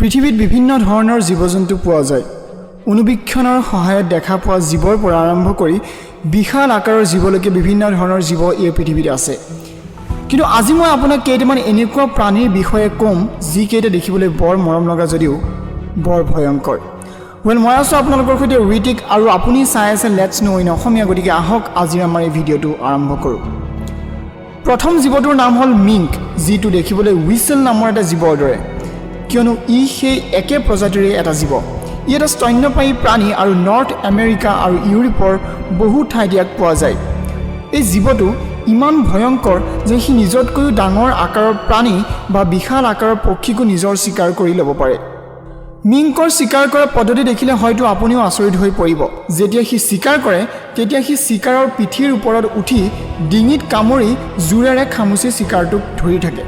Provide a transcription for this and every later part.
পৃথিৱীত বিভিন্ন ধৰণৰ জীৱ-জন্তু পোৱা যায়। অনুবীক্ষণৰ সহায়ত দেখা পোৱা জীৱৰ পৰা আৰম্ভ কৰি বিশাল আকাৰৰ জীৱলৈকে বিভিন্ন ধৰণৰ জীৱ এই পৃথিৱীত আছে। কিন্তু আজি মই আপোনাক কেইটামান এনেকুৱা প্ৰাণীৰ বিষয়ে ক'ম যিকেইটা দেখিবলৈ বৰ মৰম লগা যদিও বৰ ভয়ংকৰ। মই আছোঁ আপোনালোকৰ সৈতে ঋতিক আৰু আপুনি চাই আছে লেটছ নো ইন অসমীয়া। গতিকে আহক আজিৰ আমাৰ এই ভিডিঅ'টো আৰম্ভ কৰোঁ। প্ৰথম জীৱটোৰ নাম হ'ল মিংক, যিটো দেখিবলৈ হুইচেল নামৰ এটা জীৱৰ দৰে, কিয়নো ই সেই একে প্ৰজাতিৰে এটা জীৱ। ই এটা স্তন্যপায়ী প্ৰাণী আৰু নৰ্থ আমেৰিকা আৰু ইউৰোপৰ বহু ঠাইত ইয়াক পোৱা যায়। এই জীৱটো ইমান ভয়ংকৰ যে সি নিজতকৈও ডাঙৰ আকাৰৰ প্ৰাণী বা বিশাল আকাৰৰ পক্ষীকো নিজৰ চিকাৰ কৰি ল'ব পাৰে। মিংকৰ চিকাৰ কৰা পদ্ধতি দেখিলে হয়তো আপুনিও আচৰিত হৈ পৰিব। যেতিয়া সি চিকাৰ কৰে তেতিয়া সি চিকাৰৰ পিঠিৰ ওপৰত উঠি ডিঙিত কামুৰি জোৰেৰে খামুচি চিকাৰটোক ধৰি থাকে।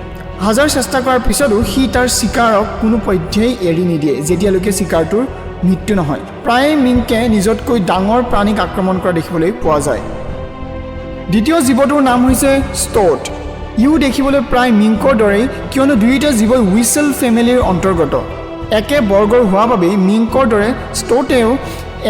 হাজাৰ চেষ্টা কৰাৰ পিছতো সি তাৰ চিকাৰক কোনো পধ্যেই এৰি নিদিয়ে যেতিয়ালৈকে চিকাৰটোৰ মৃত্যু নহয়। প্ৰায়ে মিংকে নিজতকৈ ডাঙৰ প্ৰাণীক আক্ৰমণ কৰা দেখিবলৈ পোৱা যায়। দ্বিতীয় জীৱটোৰ নাম হৈছে ষ্ট'ট। ইও দেখিবলৈ প্ৰায় মিংকৰ দৰেই, কিয়নো দুয়োটা জীৱই হুইচেল ফেমিলিৰ অন্তৰ্গত। একে বৰ্গৰ হোৱা বাবেই মিংকৰ দৰে ষ্ট'টেও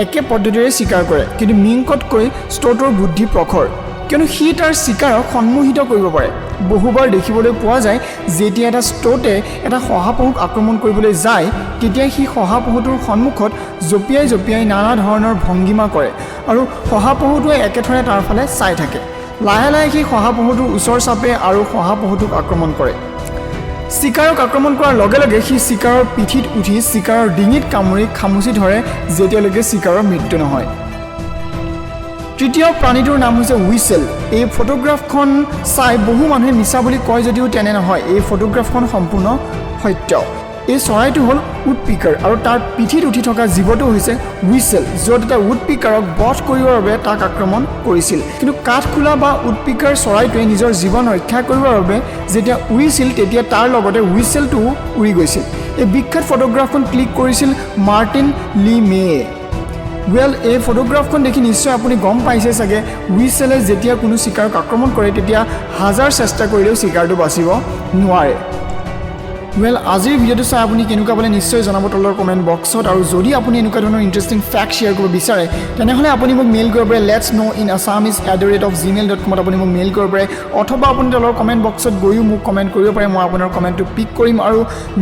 একে পদ্ধতিৰে চিকাৰ কৰে, কিন্তু মিংকতকৈ ষ্ট'টৰ বুদ্ধি প্ৰখৰ, কিয়নো সি তাৰ চিকাৰক সন্মোহিত কৰিব পাৰে। বহুবাৰ দেখিবলৈ পোৱা যায় যেতিয়া এটা ষ্ট'টে এটা শহাপহুক আক্ৰমণ কৰিবলৈ যায় তেতিয়া সি শহাপহুটোৰ সন্মুখত জঁপিয়াই জঁপিয়াই নানা ধৰণৰ ভংগীমা কৰে আৰু শহাপহুটোৱে একেথৰে তাৰ ফালে চাই থাকে। লাহে লাহে সি শহাপহুটোৰ ওচৰ চাপে আৰু শহাপহুটোক আক্ৰমণ কৰে। চিকাৰক আক্ৰমণ কৰাৰ লগে লগে সি চিকাৰৰ পিঠিত উঠি চিকাৰৰ ডিঙিত কামুৰি খামুচি ধৰে যেতিয়ালৈকে চিকাৰৰ মৃত্যু নহয়। তৃতীয় প্ৰাণীটোৰ নাম হৈছে হুইচেল। এই ফটোগ্ৰাফখন চাই বহু মানুহে মিছা বুলি কয় যদিও তেনে নহয়, এই ফটোগ্ৰাফখন সম্পূৰ্ণ সত্য। এই চৰাইটো হ'ল উডপিকাৰ আৰু তাৰ পিঠিত উঠি থকা জীৱটো হৈছে হুইচেল, য'ত এটা উডপিকাৰক বধ কৰিবৰ বাবে তাক আক্ৰমণ কৰিছিল। কিন্তু কাঠখোলা বা উডপিকাৰ চৰাইটোৱে নিজৰ জীৱন ৰক্ষা কৰিবৰ বাবে যেতিয়া উৰিছিল তেতিয়া তাৰ লগতে হুইচেলটোও উৰি গৈছিল। এই বিখ্যাত ফটোগ্ৰাফখন ক্লিক কৰিছিল মাৰ্টিন লি মেয়ে। এই ফটোগ্ৰাফখন দেখি নিশ্চয় আপুনি গম পাইছে চাগে, হুইচেলে যেতিয়া কোনো চিকাৰক আক্ৰমণ কৰে তেতিয়া হাজাৰ চেষ্টা কৰিলেও চিকাৰটো বাচিব নোৱাৰে। আজিৰ ভিডিঅ'টো চাই আপুনি কেনেকুৱা পালে নিশ্চয় জনাব তলৰ কমেণ্ট বক্সত। আৰু যদি আপুনি এনেকুৱা ধৰণৰ ইণ্টাৰেষ্টিং ফেক্ট শ্বেয়াৰ কৰিব বিচাৰে তেনেহ'লে আপুনি মোক মেইল কৰিব পাৰে letsknowinasamis@gmail.com আপুনি মোক মেইল কৰিব পাৰে, অথবা আপুনি তলৰ কমেণ্ট বক্সত গৈও মোক কমেণ্ট কৰিব পাৰে। মই আপোনাৰ কমেণ্টটো পিক কৰিম আৰু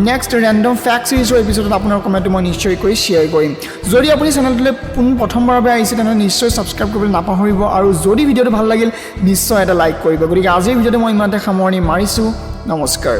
নেক্সট ৰেণ্ডম ফেক্ট ছিৰিজৰ এপিছডত আপোনাৰ কমেণ্টটো মই নিশ্চয়কৈ শ্বেয়াৰ কৰিম। যদি আপুনি চেনেলটোলৈ প্ৰথমবাৰৰ বাবে আহিছে তেনেহ'লে নিশ্চয় ছাবস্ক্ৰাইব কৰিবলৈ নাপাহৰিব আৰু যদি ভিডিঅ'টো ভাল লাগিল নিশ্চয় এটা লাইক কৰিব। গতিকে আজিৰ ভিডিঅ'টো মই ইমানতে সামৰণি মাৰিছোঁ। নমস্কাৰ।